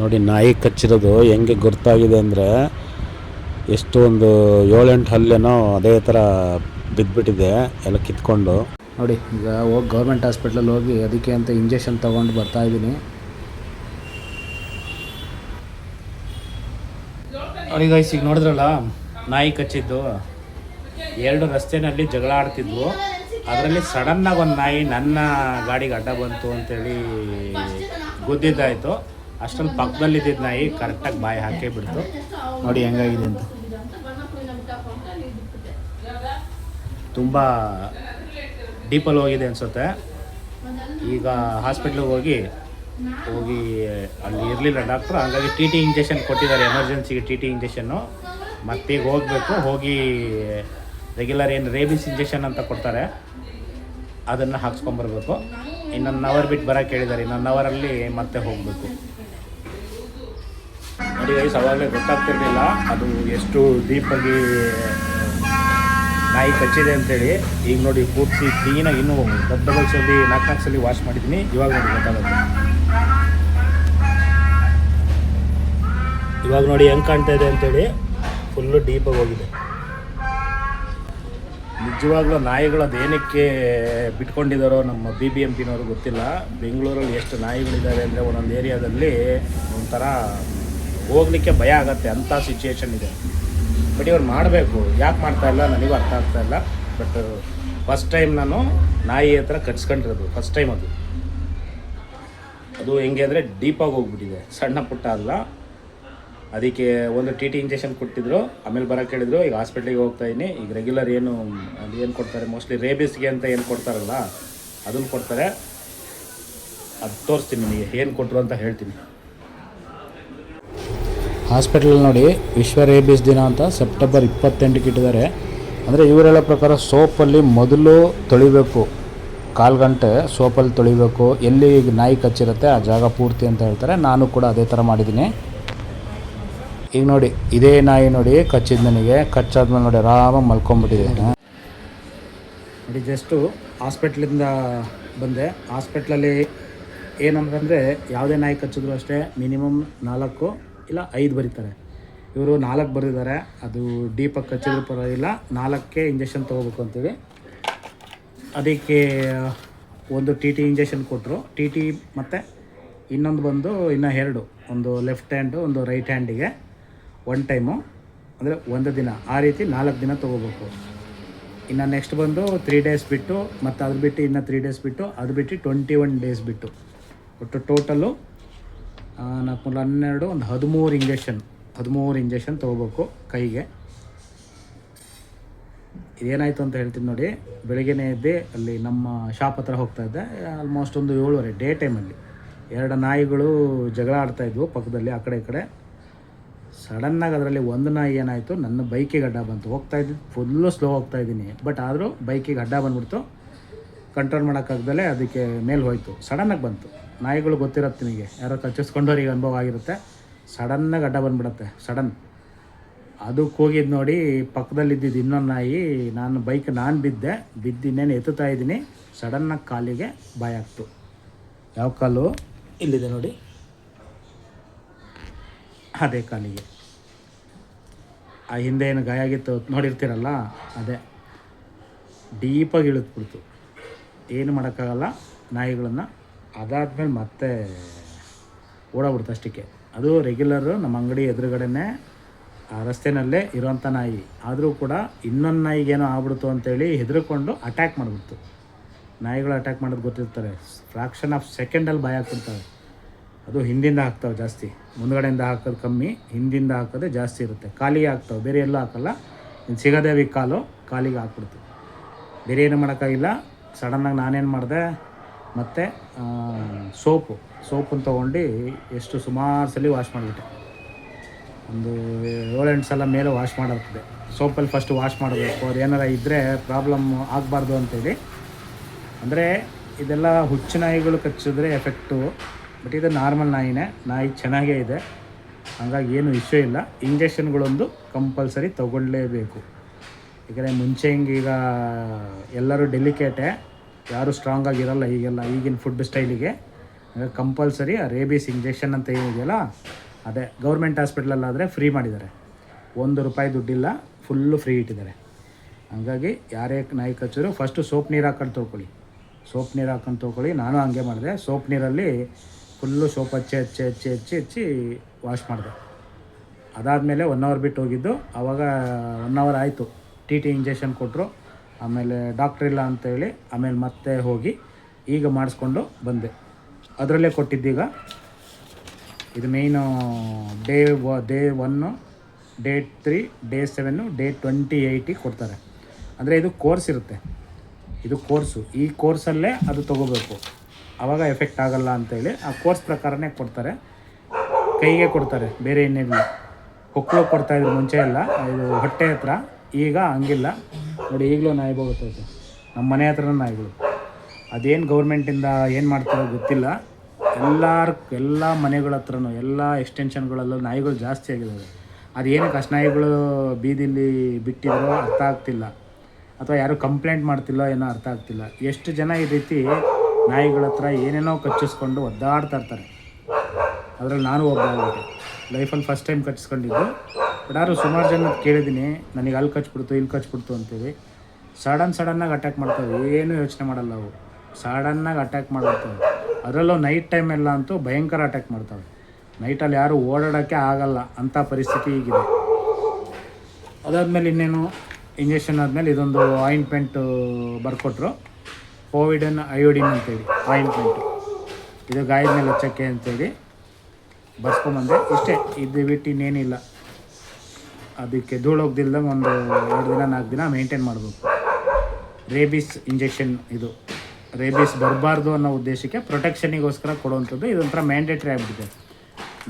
ನೋಡಿ ನಾಯಿ ಕಚ್ಚಿರೋದು ಹೆಂಗೆ ಗೊತ್ತಾಗಿದೆ ಅಂದರೆ ಎಷ್ಟು ಒಂದು 7-8 ಹಲ್ಲೇನೋ ಅದೇ ಥರ ಬಿದ್ದುಬಿಟ್ಟಿದೆ ಎಲ್ಲ ಕಿತ್ಕೊಂಡು. ನೋಡಿ ಈಗ ಹೋಗಿ ಗೌರ್ಮೆಂಟ್ ಹಾಸ್ಪಿಟ್ಲಲ್ಲಿ ಹೋಗಿ ಅದಕ್ಕೆ ಅಂತ ಇಂಜೆಕ್ಷನ್ ತೊಗೊಂಡು ಬರ್ತಾಯಿದ್ದೀನಿ. ನೋಡಿ ಗೈಸ್, ಈಗ ನೋಡಿದ್ರಲ್ಲ ನಾಯಿ ಕಚ್ಚಿದ್ದು, 2 ರಸ್ತೆಯಲ್ಲಿ ಜಗಳ ಆಡ್ತಿದ್ವು. ಅದರಲ್ಲಿ ಸಡನ್ನಾಗಿ ಒಂದು ನಾಯಿ ನನ್ನ ಗಾಡಿಗೆ ಅಡ್ಡ ಬಂತು ಅಂತೇಳಿ ಗುದ್ದಿದ್ದಾಯಿತು. ಅಷ್ಟರಲ್ಲಿ ಪಕ್ಕದಲ್ಲಿದ್ದಿದ್ದು ನಾಯಿ ಕರೆಕ್ಟಾಗಿ ಬಾಯಿ ಹಾಕೇ ಬಿಡ್ತು. ನೋಡಿ ಹೆಂಗಾಗಿದೆ ಅಂತ. ತುಂಬ ಡೀಪಲ್ಲಿ ಹೋಗಿದೆ ಅನಿಸುತ್ತೆ. ಈಗ ಹಾಸ್ಪಿಟ್ಲಿಗೆ ಹೋಗಿ ಅಲ್ಲಿ ಇರಲಿಲ್ಲ ಡಾಕ್ಟ್ರು, ಹಾಗಾಗಿ ಟಿ ಟಿ ಇಂಜೆಕ್ಷನ್ ಕೊಟ್ಟಿದ್ದಾರೆ, ಎಮರ್ಜೆನ್ಸಿಗೆ ಟಿ ಟಿ ಇಂಜೆಕ್ಷನ್ನು. ಮತ್ತೀಗ ಹೋಗಿ ರೆಗ್ಯುಲರ್ ಏನು ರೇಬಿಸ್ ಇಂಜೆಕ್ಷನ್ ಅಂತ ಕೊಡ್ತಾರೆ ಅದನ್ನು ಹಾಕ್ಸ್ಕೊಂಬರ್ಬೇಕು. ಇನ್ನೊಂದು ಅವರ್ ಬಿಟ್ಟು ಬರೋಕ್ಕೆ ಹೇಳಿದ್ದಾರೆ, ಇನ್ನೊಂದು ಅವರಲ್ಲಿ ಮತ್ತೆ ಹೋಗಬೇಕು. ನೋಡಿ ಗೈಸ್, ಅವಾಗಲೇ ಗೊತ್ತಾಗ್ತಿರಲಿಲ್ಲ ಅದು ಎಷ್ಟು ಡೀಪಾಗಿ ನಾಯಿ ಕಚ್ಚಿದೆ ಅಂತೇಳಿ. ಈಗ ನೋಡಿ ಪೂರ್ತಿ ಕ್ಲೀನಾಗಿ ಇನ್ನೂ ಡಬಲ್ ಸಲ 4 ಸಲ ವಾಶ್ ಮಾಡಿದ್ದೀನಿ. ಇವಾಗ ನೋಡಿ ಗೊತ್ತಾಗುತ್ತೆ. ಇವಾಗ ನೋಡಿ ಹೆಂಗೆ ಕಾಣ್ತಾ ಇದೆ ಅಂತೇಳಿ ಫುಲ್ಲು ಡೀಪಾಗಿ ಹೋಗಿದೆ. ನಿಜವಾಗ್ಲೂ ನಾಯಿಗಳು ಅದೇನಕ್ಕೆ ಬಿಟ್ಕೊಂಡಿದ್ದಾರೋ ನಮ್ಮ BBMPನವರು ಗೊತ್ತಿಲ್ಲ. ಬೆಂಗಳೂರಲ್ಲಿ ಎಷ್ಟು ನಾಯಿಗಳಿದ್ದಾವೆ ಅಂದರೆ ಒಂದೊಂದು ಏರಿಯಾದಲ್ಲಿ ಒಂಥರ ಹೋಗ್ಲಿಕ್ಕೆ ಭಯ ಆಗುತ್ತೆ, ಅಂಥ ಸಿಚುವೇಶನ್ ಇದೆ. ಬಟ್ ಇವ್ರು ಮಾಡಬೇಕು, ಯಾಕೆ ಮಾಡ್ತಾಯಿಲ್ಲ ನನಗೂ ಅರ್ಥ ಆಗ್ತಾಯಿಲ್ಲ. ಬಟ್ ಫಸ್ಟ್ ಟೈಮ್ ನಾನು ನಾಯಿ ಹತ್ರ ಕಚ್ಕೊಂಡಿರೋದು, ಫಸ್ಟ್ ಟೈಮ್ ಅದು ಹೆಂಗೆ ಅಂದರೆ ಡೀಪಾಗಿ ಹೋಗ್ಬಿಟ್ಟಿದೆ, ಸಣ್ಣ ಪುಟ್ಟ ಅಲ್ಲ. ಅದಕ್ಕೆ ಒಂದು ಟಿ ಟಿ ಇಂಜೆಕ್ಷನ್ ಕೊಟ್ಟಿದ್ರು, ಆಮೇಲೆ ಬರೋಕ್ಕೆ ಹೇಳಿದ್ರು. ಈಗ ಹಾಸ್ಪಿಟ್ಲಿಗೆ ಹೋಗ್ತಾಯಿದ್ದೀನಿ. ಈಗ ರೆಗ್ಯುಲರ್ ಏನು ಕೊಡ್ತಾರೆ, ಮೋಸ್ಟ್ಲಿ ರೇಬಿಸ್ಗೆ ಅಂತ ಏನು ಕೊಡ್ತಾರಲ್ಲ ಅದನ್ನು ಕೊಡ್ತಾರೆ. ಅದು ತೋರಿಸ್ತೀನಿ ನಿಮಗೆ, ಏನು ಕೊಟ್ಟರು ಅಂತ ಹೇಳ್ತೀನಿ. ಹಾಸ್ಪಿಟ್ಲಲ್ಲಿ ನೋಡಿ ವಿಶ್ವ ರೇಬಿಸ್ ದಿನ ಅಂತ ಸೆಪ್ಟೆಂಬರ್ 28ಕ್ಕೆ ಇಟ್ಟಿದ್ದಾರೆ. ಅಂದರೆ ಇವರೆಲ್ಲ ಪ್ರಕಾರ ಸೋಪಲ್ಲಿ ಮೊದಲು ತೊಳಿಬೇಕು, 1/4 ಗಂಟೆ ಸೋಪಲ್ಲಿ ತೊಳಿಬೇಕು. ಎಲ್ಲಿ ನಾಯಿ ಕಚ್ಚಿರುತ್ತೆ ಆ ಜಾಗ ಪೂರ್ತಿ ಅಂತ ಹೇಳ್ತಾರೆ. ನಾನು ಕೂಡ ಅದೇ ಥರ ಮಾಡಿದ್ದೀನಿ. ಈಗ ನೋಡಿ ಇದೇ ನಾಯಿ ನೋಡಿ ಕಚ್ಚಿದ್ದು ನನಗೆ. ಕಚ್ಚಾದ್ಮೇಲೆ ನೋಡಿ ಆರಾಮಾಗಿ ಮಲ್ಕೊಂಡ್ಬಿಟ್ಟಿದೆ. ನೋಡಿ ಜಸ್ಟು ಹಾಸ್ಪಿಟ್ಲಿಂದ ಬಂದೆ. ಹಾಸ್ಪಿಟ್ಲಲ್ಲಿ ಏನಂತಂದರೆ ಯಾವುದೇ ನಾಯಿ ಕಚ್ಚಿದ್ರು ಅಷ್ಟೇ ಮಿನಿಮಮ್ 4 ಇಲ್ಲ 5 ಬರೀತಾರೆ. ಇವರು 4 ಬರೆದಿದ್ದಾರೆ. ಅದು ಡೀಪಾಗಿ ಕಚ್ಚಿದ್ರು ಪರವಾಗಿಲ್ಲ, 4ಕ್ಕೆ ಇಂಜೆಕ್ಷನ್ ತೊಗೋಬೇಕು ಅಂತೇಳಿ. ಅದಕ್ಕೆ ಒಂದು ಟಿ ಟಿ ಇಂಜೆಕ್ಷನ್ ಕೊಟ್ಟರು. ಟಿ ಟಿ ಮತ್ತು ಇನ್ನೊಂದು ಬಂದು ಇನ್ನೂ 2, ಒಂದು ಲೆಫ್ಟ್ ಹ್ಯಾಂಡು ಒಂದು ರೈಟ್ ಹ್ಯಾಂಡಿಗೆ 1 ಟೈಮು, ಅಂದರೆ 1 ದಿನ. ಆ ರೀತಿ 4 ದಿನ ತೊಗೋಬೇಕು. ಇನ್ನು ನೆಕ್ಸ್ಟ್ ಬಂದು 3 ಡೇಸ್ ಬಿಟ್ಟು, ಮತ್ತು ಅದು ಬಿಟ್ಟು ಇನ್ನು 3 ಡೇಸ್ ಬಿಟ್ಟು, ಅದು ಬಿಟ್ಟು 21 ಡೇಸ್ ಬಿಟ್ಟು, ಒಟ್ಟು ಟೋಟಲು 4 12 ಒಂದು 13 ಇಂಜೆಕ್ಷನ್ ತೊಗೋಬೇಕು ಕೈಗೆ. ಇದೇನಾಯಿತು ಅಂತ ಹೇಳ್ತೀನಿ ನೋಡಿ. ಬೆಳಗ್ಗೆನೇ ಎದ್ದು ಅಲ್ಲಿ ನಮ್ಮ ಶಾಪ್ ಹತ್ರ ಹೋಗ್ತಾಯಿದ್ದೆ. ಆಲ್ಮೋಸ್ಟ್ ಒಂದು 7:30 ಡೇ ಟೈಮಲ್ಲಿ 2 ನಾಯಿಗಳು ಜಗಳ ಆಡ್ತಾಯಿದ್ವು ಪಕ್ಕದಲ್ಲಿ, ಆ ಕಡೆ ಈ ಕಡೆ. ಸಡನ್ನಾಗಿ ಅದರಲ್ಲಿ ಒಂದು ನಾಯಿ ಏನಾಯಿತು, ನನ್ನ ಬೈಕಿಗೆ ಅಡ್ಡ ಬಂತು. ಹೋಗ್ತಾಯಿದ್ದು ಫುಲ್ಲು ಸ್ಲೋ ಹೋಗ್ತಾಯಿದ್ದೀನಿ, ಬಟ್ ಆದರೂ ಬೈಕಿಗೆ ಅಡ್ಡ ಬಂದ್ಬಿಡ್ತು. ಕಂಟ್ರೋಲ್ ಮಾಡೋಕ್ಕಾಗ್ದಲೇ ಅದಕ್ಕೆ ಮೇಲೆ ಹೋಯಿತು. ಸಡನ್ನಾಗಿ ಬಂತು. ನಾಯಿಗಳು ಗೊತ್ತಿರುತ್ತೆ ನಿಮಗೆ, ಯಾರೋ ಕಚ್ಚಿಸ್ಕೊಂಡವ್ರಿಗೆ ಅನುಭವ ಆಗಿರುತ್ತೆ. ಸಡನ್ನಾಗಿ ಅಡ್ಡ ಬಂದುಬಿಡುತ್ತೆ, ಸಡನ್. ಅದಕ್ಕೆ ಹೋಗಿದ್ದು ನೋಡಿ, ಪಕ್ಕದಲ್ಲಿದ್ದಿದ್ದು ಇನ್ನೊಂದು ನಾಯಿ. ನಾನು ಬಿದ್ದು ಇನ್ನೇನು ಎತ್ತುತ್ತಾ ಇದ್ದೀನಿ, ಸಡನ್ನಾಗಿ ಕಾಲಿಗೆ ಬಾಯಿ ಆಗ್ತು. ಯಾವ ಕಾಲು ಇಲ್ಲಿದೆ ನೋಡಿ, ಅದೇ ಕಾಲಿಗೆ. ಆ ಹಿಂದೆ ಏನು ಗಾಯ ಆಗಿತ್ತು ನೋಡಿರ್ತೀರಲ್ಲ, ಅದೇ ಡೀಪಾಗಿ ಇಳಿದ್ಬಿಡ್ತು. ಏನು ಮಾಡೋಕ್ಕಾಗಲ್ಲ ನಾಯಿಗಳನ್ನು. ಅದಾದಮೇಲೆ ಮತ್ತೆ ಓಡಾಗ್ಬಿಡ್ತು ಅಷ್ಟಕ್ಕೆ. ಅದು ರೆಗ್ಯುಲರು ನಮ್ಮ ಅಂಗಡಿ ಎದುರುಗಡೆನೇ ಆ ರಸ್ತೆಯಲ್ಲೇ ಇರೋವಂಥ ನಾಯಿ. ಆದರೂ ಕೂಡ ಇನ್ನೊಂದು ನಾಯಿಗೇನೋ ಆಗ್ಬಿಡ್ತು ಅಂತೇಳಿ ಹೆದರ್ಕೊಂಡು ಅಟ್ಯಾಕ್ ಮಾಡಿಬಿಡ್ತು. ನಾಯಿಗಳು ಅಟ್ಯಾಕ್ ಮಾಡೋದು ಗೊತ್ತಿರ್ತಾರೆ, ಫ್ರಾಕ್ಷನ್ ಆಫ್ ಸೆಕೆಂಡಲ್ಲಿ ಬಾಯಿ ಹಾಕ್ಬಿಡ್ತವೆ. ಅದು ಹಿಂದಿಂದ ಹಾಕ್ತವೆ ಜಾಸ್ತಿ, ಮುಂದ್ಗಡೆಯಿಂದ ಹಾಕೋದು ಕಮ್ಮಿ, ಹಿಂದಿಂದ ಹಾಕೋದೇ ಜಾಸ್ತಿ ಇರುತ್ತೆ. ಕಾಲಿಗೆ ಹಾಕ್ತವೆ, ಬೇರೆ ಎಲ್ಲೂ ಹಾಕೋಲ್ಲ. ಇನ್ನು ಸಿಗೋದೇ ಕಾಲಿಗೆ ಹಾಕ್ಬಿಡ್ತು. ಬೇರೆ ಏನು ಮಾಡೋಕ್ಕಾಗಿಲ್ಲ. ಸಡನ್ನಾಗಿ ನಾನೇನು ಮಾಡಿದೆ, ಮತ್ತು ಸೋಪನ್ನು ತೊಗೊಂಡು ಎಷ್ಟು ಸುಮಾರು ಸಲ ವಾಶ್ ಮಾಡಿಬಿಟ್ಟೆ. ಒಂದು 7-8 ಸಲ ಮೇಲೆ ವಾಶ್ ಮಾಡಿರ್ತದೆ. ಸೋಪಲ್ಲಿ ಫಸ್ಟ್ ವಾಶ್ ಮಾಡಬೇಕು, ಅದು ಏನಾರ ಇದ್ದರೆ ಪ್ರಾಬ್ಲಮ್ ಆಗಬಾರ್ದು ಅಂತೇಳಿ. ಅಂದರೆ ಇದೆಲ್ಲ ಹುಚ್ಚು ನಾಯಿಗಳು ಕಚ್ಚಿದ್ರೆ ಎಫೆಕ್ಟು, ಬಟ್ ಇದು ನಾರ್ಮಲ್ ನಾಯಿ ಚೆನ್ನಾಗೇ ಇದೆ, ಹಾಗಾಗಿ ಏನು ಇಶ್ಯೂ ಇಲ್ಲ. ಇಂಜೆಕ್ಷನ್ಗಳೊಂದು ಕಂಪಲ್ಸರಿ ತೊಗೊಳ್ಳೇಬೇಕು. ಯಾಕಂದರೆ ಮುಂಚೆ ಈಗ ಎಲ್ಲರೂ ಡೆಲಿಕೇಟೇ, ಯಾರೂ ಸ್ಟ್ರಾಂಗಾಗಿರಲ್ಲ ಈಗೆಲ್ಲ, ಈಗಿನ ಫುಡ್ ಸ್ಟೈಲಿಗೆ. ಕಂಪಲ್ಸರಿ ರೇಬೀಸ್ ಇಂಜೆಕ್ಷನ್ ಅಂತ ಏನಿದೆಯಲ್ಲ ಅದೇ ಗೌರ್ಮೆಂಟ್ ಹಾಸ್ಪಿಟ್ಲಲ್ಲಾದರೆ ಫ್ರೀ ಮಾಡಿದ್ದಾರೆ, ₹1 ದುಡ್ಡಿಲ್ಲ, ಫುಲ್ಲು ಫ್ರೀ ಇಟ್ಟಿದ್ದಾರೆ. ಹಂಗಾಗಿ ಯಾರೇ ನಾಯಿ ಕಚ್ಚಿದ್ರು ಫಸ್ಟು ಸೋಪ್ ನೀರು ಹಾಕೊಂಡು ತೊಳ್ಕೊಳ್ಳಿ, ಸೋಪ್ ನೀರು ಹಾಕೊಂಡು ತೊಳ್ಕೊಳ್ಳಿ. ನಾನು ಹಂಗೆ ಮಾಡಿದೆ, ಸೋಪ್ ನೀರಲ್ಲಿ ಫುಲ್ಲು ಸೋಪ್ ಹಚ್ಚಿ ವಾಶ್ ಮಾಡಿದೆ. ಅದಾದಮೇಲೆ 1 ಅವರ್ ಬಿಟ್ಟು ಹೋಗಿದ್ದು, ಆವಾಗ 1 ಅವರ್ ಆಯಿತು, ಟಿ ಇಂಜೆಕ್ಷನ್ ಕೊಟ್ಟರು. ಆಮೇಲೆ ಡಾಕ್ಟ್ರ್ ಇಲ್ಲ ಅಂತೇಳಿ ಆಮೇಲೆ ಮತ್ತೆ ಹೋಗಿ ಈಗ ಮಾಡಿಸ್ಕೊಂಡು ಬಂದೆ. ಅದರಲ್ಲೇ ಕೊಟ್ಟಿದ್ದೀಗ ಇದು ಮೇಯ್ನು ಡೇ 1, ಡೇ 3, ಡೇ 7, ಡೇ 28 ಕೊಡ್ತಾರೆ. ಅಂದರೆ ಇದು ಕೋರ್ಸ್ ಇರುತ್ತೆ, ಇದು ಕೋರ್ಸು. ಈ ಕೋರ್ಸಲ್ಲೇ ಅದು ತೊಗೋಬೇಕು, ಆವಾಗ ಎಫೆಕ್ಟ್ ಆಗಲ್ಲ ಅಂತೇಳಿ ಆ ಕೋರ್ಸ್ ಪ್ರಕಾರನೇ ಕೊಡ್ತಾರೆ. ಕೈಗೆ ಕೊಡ್ತಾರೆ, ಬೇರೆ ಇನ್ನೇನಿಲ್ಲ. ಕೊಕ್ಕಳು ಕೊಡ್ತಾಯಿದ್ರು ಮುಂಚೆ ಎಲ್ಲ, ಇದು ಹೊಟ್ಟೆ ಹತ್ರ. ಈಗ ಹಂಗಿಲ್ಲ ನೋಡಿ, ಈಗಲೂ ನಾಯಿ ಹೋಗುತ್ತೈತೆ ನಮ್ಮ ಮನೆ ಹತ್ರನೂ ನಾಯಿಗಳು. ಅದೇನು ಗೌರ್ಮೆಂಟಿಂದ ಏನು ಮಾಡ್ತಾರೋ ಗೊತ್ತಿಲ್ಲ. ಎಲ್ಲ ಮನೆಗಳ ಹತ್ರನೂ ಎಲ್ಲ ಎಕ್ಸ್ಟೆನ್ಷನ್ಗಳಲ್ಲೂ ನಾಯಿಗಳು ಜಾಸ್ತಿ ಆಗಿದ್ದಾವೆ. ಅದೇನಕ್ಕೆ ಅಷ್ಟು ನಾಯಿಗಳು ಬೀದಿಲಿ ಬಿಟ್ಟಿದ್ರೋ ಅರ್ಥ ಆಗ್ತಿಲ್ಲ, ಅಥವಾ ಯಾರು ಕಂಪ್ಲೇಂಟ್ ಮಾಡ್ತಿಲ್ಲೋ ಏನೋ ಅರ್ಥ ಆಗ್ತಿಲ್ಲ. ಎಷ್ಟು ಜನ ಈ ರೀತಿ ನಾಯಿಗಳ ಹತ್ರ ಏನೇನೋ ಕಚ್ಚಿಸ್ಕೊಂಡು ಒದ್ದಾಡ್ತಾ ಇರ್ತಾರೆ. ಅದರಲ್ಲಿ ನಾನು ಒಬ್ಬ ಆಗ್ಬಿಟ್ಟೆ, ಲೈಫಲ್ಲಿ ಫಸ್ಟ್ ಟೈಮ್ ಕಚ್ಚಿಸ್ಕೊಂಡಿದ್ದು. ಬಟ್ ಯಾರು ಸುಮಾರು ಜನ ಕೇಳಿದ್ದೀನಿ, ನನಗೆ ಅಲ್ಲಿ ಕಚ್ಬಿಡ್ತು ಇಲ್ಲಿ ಕಚ್ಬಿಡ್ತು ಅಂತೇಳಿ. ಸಡನ್ನಾಗಿ ಅಟ್ಯಾಕ್ ಮಾಡ್ತವೆ, ಏನೂ ಯೋಚನೆ ಮಾಡಲ್ಲ ಅವು, ಸಡನ್ನಾಗಿ ಅಟ್ಯಾಕ್ ಮಾಡ್ಬಿಡ್ತವೆ. ಅದರಲ್ಲೂ ನೈಟ್ ಟೈಮೆಲ್ಲ ಅಂತೂ ಭಯಂಕರ ಅಟ್ಯಾಕ್ ಮಾಡ್ತವೆ. ನೈಟಲ್ಲಿ ಯಾರು ಓಡಾಡೋಕ್ಕೆ ಆಗಲ್ಲ ಅಂಥ ಪರಿಸ್ಥಿತಿ ಈಗಿದೆ. ಅದಾದಮೇಲೆ ಇನ್ನೇನು ಇಂಜೆಕ್ಷನ್ ಆದಮೇಲೆ ಇದೊಂದು ಆಯಿಂಟ್ಮೆಂಟು ಬರ್ಕೊಟ್ರು, ಪೋವಿಡನ್ ಅಯೋಡಿನ್ ಅಂತೇಳಿ ಆಯಿಂಟ್ಮೆಂಟು. ಇದು ಗಾಯದ ಮೇಲೆ ಹಚ್ಚಕ್ಕೆ ಅಂತೇಳಿ ಬರ್ಸ್ಕೊಂಬಂದೆ. ಇಷ್ಟೇ, ಇದು ಬಿಟ್ಟು ಇನ್ನೇನಿಲ್ಲ. ಅದಕ್ಕೆ ಧೂಳೋಗ್ದಿಲ್ದಂಗೆ ಒಂದು 2 ದಿನ 4 ದಿನ ಮೇಂಟೈನ್ ಮಾಡಬೇಕು. ರೇಬೀಸ್ ಇಂಜೆಕ್ಷನ್ ಇದು, ರೇಬೀಸ್ ಬರಬಾರ್ದು ಅನ್ನೋ ಉದ್ದೇಶಕ್ಕೆ ಪ್ರೊಟೆಕ್ಷನಿಗೋಸ್ಕರ ಕೊಡುವಂಥದ್ದು. ಇದೊಂಥರ ಮ್ಯಾಂಡೇಟ್ರಿ ಆಗಿಬಿಟ್ಟಿದೆ.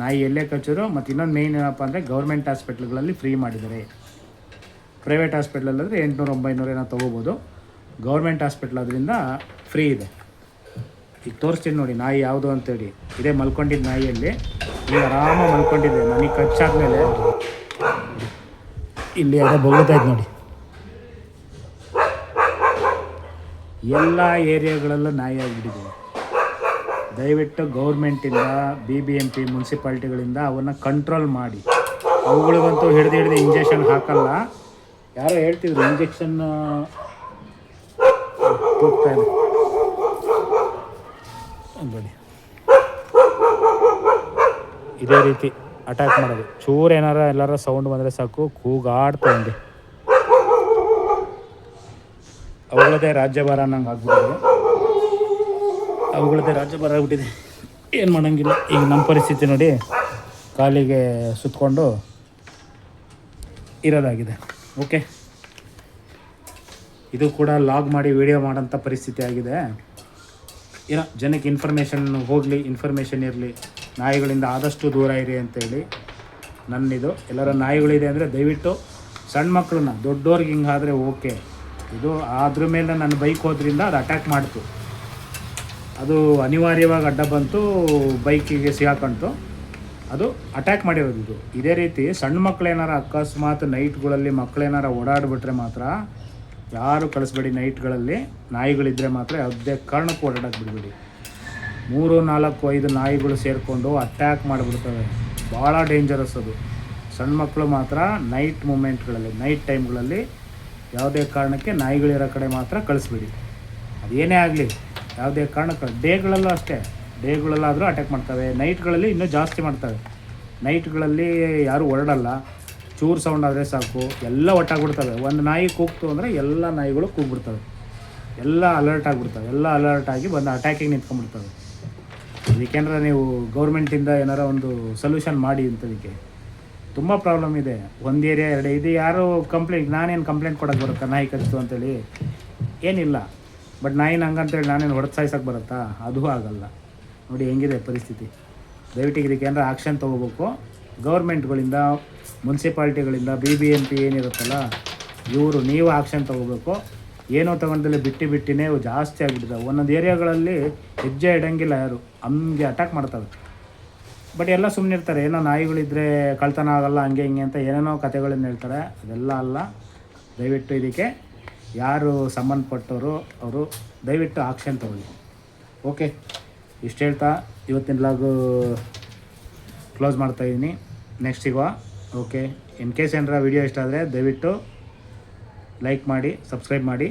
ನಾಯಿ ಎಲ್ಲೇ ಕಚ್ಚಿದ್ರು. ಮತ್ತು ಇನ್ನೊಂದು ಮೇಯ್ನ್ ಏನಪ್ಪ ಅಂದರೆ ಗೌರ್ಮೆಂಟ್ ಹಾಸ್ಪಿಟ್ಲ್ಗಳಲ್ಲಿ ಫ್ರೀ ಮಾಡಿದ್ದಾರೆ. ಪ್ರೈವೇಟ್ ಹಾಸ್ಪಿಟ್ಲಲ್ಲಾದರೆ 800-900 ಏನೋ ತೊಗೋಬೋದು. ಗೌರ್ಮೆಂಟ್ ಹಾಸ್ಪಿಟ್ಲ್ ಅದರಿಂದ ಫ್ರೀ ಇದೆ. ಈಗ ತೋರಿಸ್ತೀನಿ ನೋಡಿ ನಾಯಿ ಯಾವುದು ಅಂತೇಳಿ. ಇದೇ ಮಲ್ಕೊಂಡಿದ್ದ ನಾಯಿಯಲ್ಲಿ ಈಗ ಆರಾಮಾಗಿ ಮಲ್ಕೊಂಡಿದ್ದೆ. ನನಗೆ ಕಚ್ಚಾದ್ಮೇಲೆ ಇಲ್ಲಿ ಅದೇ ಬೊಗಳ್ತಾಯಿದ್ದು ನೋಡಿ. ಎಲ್ಲ ಏರಿಯಾಗಳಲ್ಲೂ ನಾಯಿ ಆಗಿಬಿಟ್ಟಿದೆ. ದಯವಿಟ್ಟು ಗೌರ್ಮೆಂಟಿಂದ BBMP ಮುನ್ಸಿಪಾಲ್ಟಿಗಳಿಂದ ಅವನ್ನು ಕಂಟ್ರೋಲ್ ಮಾಡಿ. ಅವುಗಳಿಗಂತೂ ಹಿಡಿದು ಇಂಜೆಕ್ಷನ್ ಹಾಕಲ್ಲ. ಯಾರೋ ಹೇಳ್ತಿದ್ರು ಇಂಜೆಕ್ಷನ್ ಹೋಗ್ತಾ ಇದೆ ನೋಡಿ. ಇದೇ ರೀತಿ ಅಟ್ಯಾಕ್ ಮಾಡೋದು. ಚೂರು ಏನಾರ ಎಲ್ಲಾರ ಸೌಂಡ್ ಬಂದರೆ ಸಾಕು, ಕೂಗಾಡ್ತಾ ಇದೆ. ಅವುಗಳದೇ ರಾಜ್ಯಭಾರ ಅನ್ನಂಗೆ ಆಗ್ಬಿಟ್ಟಿದೆ. ಅವುಗಳದೇ ರಾಜ್ಯಭಾರ ಆಗ್ಬಿಟ್ಟಿದೆ. ಏನು ಮಾಡೋಂಗಿಲ್ಲ. ಈಗ ನಮ್ಮ ಪರಿಸ್ಥಿತಿ ನೋಡಿ, ಕಾಲಿಗೆ ಸುತ್ತಕೊಂಡು ಇರೋದಾಗಿದೆ. ಓಕೆ, ಇದು ಕೂಡ ಲಾಗ್ ಮಾಡಿ ವಿಡಿಯೋ ಮಾಡೋಂಥ ಪರಿಸ್ಥಿತಿ ಆಗಿದೆ. ಏನೋ ಜನಕ್ಕೆ ಇನ್ಫಾರ್ಮೇಷನ್ ಹೋಗಲಿ, ಇನ್ಫಾರ್ಮೇಷನ್ ಇರಲಿ, ನಾಯಿಗಳಿಂದ ಆದಷ್ಟು ದೂರ ಇರಿ ಅಂತೇಳಿ ನನ್ನಿದು. ಎಲ್ಲರ ನಾಯಿಗಳಿದೆ ಅಂದರೆ ದಯವಿಟ್ಟು ಸಣ್ಣ ಮಕ್ಕಳನ್ನ, ದೊಡ್ಡವ್ರಿಗೆ ಹಿಂಗಾದರೆ ಓಕೆ. ಇದು ಅದ್ರ ಮೇಲೆ ನನ್ನ ಬೈಕ್ ಹೋದ್ರಿಂದ ಅದು ಅಟ್ಯಾಕ್ ಮಾಡ್ತು. ಅದು ಅನಿವಾರ್ಯವಾಗಿ ಅಡ್ಡ ಬಂತು, ಬೈಕಿಗೆ ಸಿಗಾಕೊಂತು, ಅದು ಅಟ್ಯಾಕ್ ಮಾಡಿರೋದು. ಇದು ಇದೇ ರೀತಿ ಸಣ್ಣ ಮಕ್ಕಳೇನಾರ ಅಕಸ್ಮಾತ್ ನೈಟ್ಗಳಲ್ಲಿ ಮಕ್ಕಳೇನಾರ ಓಡಾಡಿಬಿಟ್ರೆ ಮಾತ್ರ ಯಾರು ಕಳಿಸ್ಬೇಡಿ. ನೈಟ್ಗಳಲ್ಲಿ ನಾಯಿಗಳಿದ್ದರೆ ಮಾತ್ರ ಯಾವುದೇ ಕಾರಣಕ್ಕೂ ಓಡಾಡಕ್ಕೆ ಬಿಡಬೇಡಿ. 3, 4, 5 ನಾಯಿಗಳು ಸೇರಿಕೊಂಡು ಅಟ್ಯಾಕ್ ಮಾಡಿಬಿಡ್ತವೆ. ಭಾಳ ಡೇಂಜರಸ್ ಅದು. ಸಣ್ಣ ಮಕ್ಕಳು ಮಾತ್ರ ನೈಟ್ ಮೂಮೆಂಟ್ಗಳಲ್ಲಿ, ನೈಟ್ ಟೈಮ್ಗಳಲ್ಲಿ ಯಾವುದೇ ಕಾರಣಕ್ಕೆ ನಾಯಿಗಳಿರೋ ಕಡೆ ಮಾತ್ರ ಕಳಿಸ್ಬೇಡಿ. ಅದೇನೇ ಆಗಲಿ, ಯಾವುದೇ ಕಾರಣಕ್ಕೆ. ಡೇಗಳಲ್ಲೂ ಅಷ್ಟೇ, ಡೇಗಳಲ್ಲಾದರೂ ಅಟ್ಯಾಕ್ ಮಾಡ್ತವೆ. ನೈಟ್ಗಳಲ್ಲಿ ಇನ್ನೂ ಜಾಸ್ತಿ ಮಾಡ್ತವೆ. ನೈಟ್ಗಳಲ್ಲಿ ಯಾರೂ ಹೊರಡಲ್ಲ, ಚೂರು ಸೌಂಡ್ ಆದರೆ ಸಾಕು ಎಲ್ಲ ಒಟ್ಟಾಗ್ಬಿಡ್ತವೆ. ಒಂದು ನಾಯಿ ಕೂಗ್ತು ಅಂದರೆ ಎಲ್ಲ ನಾಯಿಗಳು ಕೂಗ್ಬಿಡ್ತವೆ, ಎಲ್ಲ ಅಲರ್ಟ್ ಆಗಿಬಿಡ್ತವೆ. ಎಲ್ಲ ಅಲರ್ಟ್ ಆಗಿ ಬಂದು ಅಟ್ಯಾಕಿಗೆ ನಿಂತ್ಕೊಂಡ್ಬಿಡ್ತವೆ. ಇದಕ್ಕೇನಾರ ನೀವು ಗೌರ್ಮೆಂಟಿಂದ ಏನಾರ ಒಂದು ಸೊಲ್ಯೂಷನ್ ಮಾಡಿ ಇಂಥದಕ್ಕೆ. ತುಂಬ ಪ್ರಾಬ್ಲಮ್ ಇದೆ. 1 ಏರಿಯಾ 2 ಇದು ಯಾರು ಕಂಪ್ಲೇಂಟ್, ನಾನೇನು ಕಂಪ್ಲೇಂಟ್ ಕೊಡೋಕ್ಕೆ ಬರುತ್ತಾ ನಾಯಿ ಕಚ್ಚಿತು ಅಂತೇಳಿ? ಏನಿಲ್ಲ. ಬಟ್ ನಾಯಿನ ಹಂಗಂತೇಳಿ ನಾನೇನು ಹೊಡೆದು ಸಾಯ್ಸೋಕ್ಕೆ ಬರುತ್ತಾ? ಅದು ಆಗಲ್ಲ. ನೋಡಿ ಹೆಂಗಿದೆ ಪರಿಸ್ಥಿತಿ. ದಯವಿಟ್ಟು ಇದಕ್ಕೆ ಏನಾರ ಆ್ಯಕ್ಷನ್ ತೊಗೋಬೇಕು ಗೌರ್ಮೆಂಟ್ಗಳಿಂದ, ಮುನ್ಸಿಪಾಲ್ಟಿಗಳಿಂದ, BBMP ಏನಿರುತ್ತಲ್ಲ ಇವರು. ನೀವು ಆ್ಯಕ್ಷನ್ ತೊಗೋಬೇಕು. ಏನೋ ತೊಗೊಂಡಲ್ಲಿ ಬಿಟ್ಟಿನೇ ಜಾಸ್ತಿ ಆಗಿಬಿಟ್ಟಿದೆ. ಒಂದೊಂದು ಏರಿಯಾಗಳಲ್ಲಿ ಹೆಜ್ಜೆ ಇಡೋಂಗಿಲ್ಲ ಯಾರು, ಹಂಗೆ ಅಟ್ಯಾಕ್ ಮಾಡ್ತವೆ. ಬಟ್ ಎಲ್ಲ ಸುಮ್ಮನೆ ಇರ್ತಾರೆ. ಏನೋ ನಾಯಿಗಳಿದ್ದರೆ ಕಳ್ತನ ಆಗಲ್ಲ ಹಂಗೆ ಹಿಂಗೆ ಅಂತ ಏನೇನೋ ಕಥೆಗಳನ್ನು ಹೇಳ್ತಾರೆ. ಅದೆಲ್ಲ ಅಲ್ಲ. ದಯವಿಟ್ಟು ಇದಕ್ಕೆ ಯಾರು ಸಂಬಂಧಪಟ್ಟವರು ಅವರು ದಯವಿಟ್ಟು ಆಕ್ಷನ್ ತಗೊಳ್ಳಿ. ಓಕೆ, ಇಷ್ಟು ಹೇಳ್ತಾ ಇವತ್ತಿನ ಬ್ಲಾಗು ಕ್ಲೋಸ್ ಮಾಡ್ತಾಯಿದ್ದೀನಿ. ನೆಕ್ಸ್ಟ್ ಸಿಗುವ. ಓಕೆ, ಇನ್ ಕೇಸ್ ಏನಾರ ವೀಡಿಯೋ ಇಷ್ಟ ಆದರೆ ದಯವಿಟ್ಟು ಲೈಕ್ ಮಾಡಿ, ಸಬ್ಸ್ಕ್ರೈಬ್ ಮಾಡಿ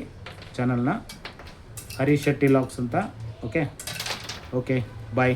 ಚಾನಲ್ನ, ಹರೀಶ್ ಶೆಟ್ಟಿ ಲಾಗ್ಸ್ ಅಂತ. ಓಕೆ, ಬಾಯ್.